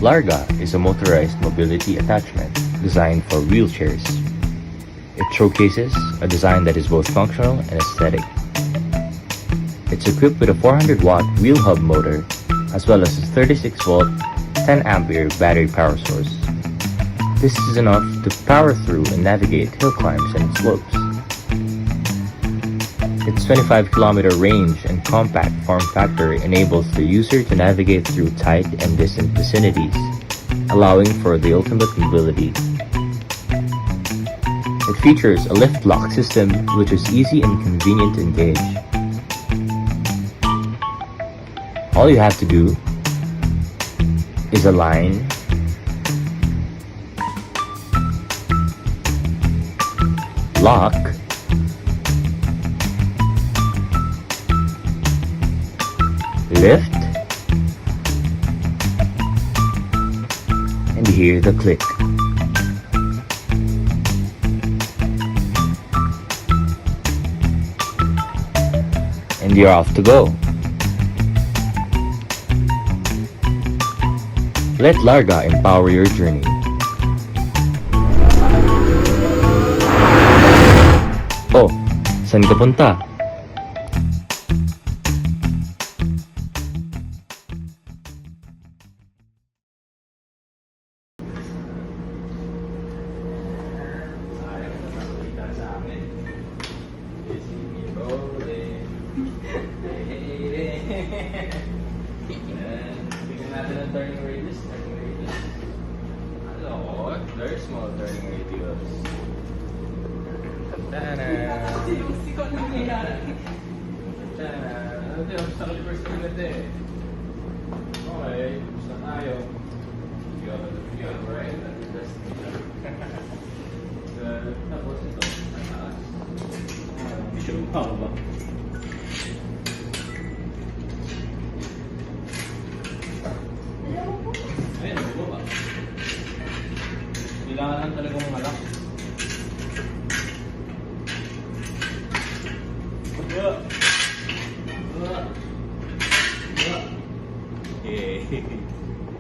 Larga is a motorized mobility attachment designed for wheelchairs. It showcases a design that is both functional and aesthetic. It's equipped with a 400-watt wheel hub motor as well as a 36-volt, 10-ampere battery power source. This is enough to power through and navigate hill climbs and slopes. Its 25-kilometer range and compact form factor enables the user to navigate through tight and distant vicinities, allowing for the ultimate mobility. It features a lift lock system which is easy and convenient to engage. All you have to do is align, lock, lift, and hear the click. And you're off to go. Let Larga empower your journey. Oh, saan ka punta? Bigyan natin ang turning radius. Hello, very small turning radius. Tana! Sinusikot na nangyayari. Tana! Ano ito? Sa calipers ko ulit eh. Okay, basta tayo. You're right. Tapos ito. Mataas. Medyo ba?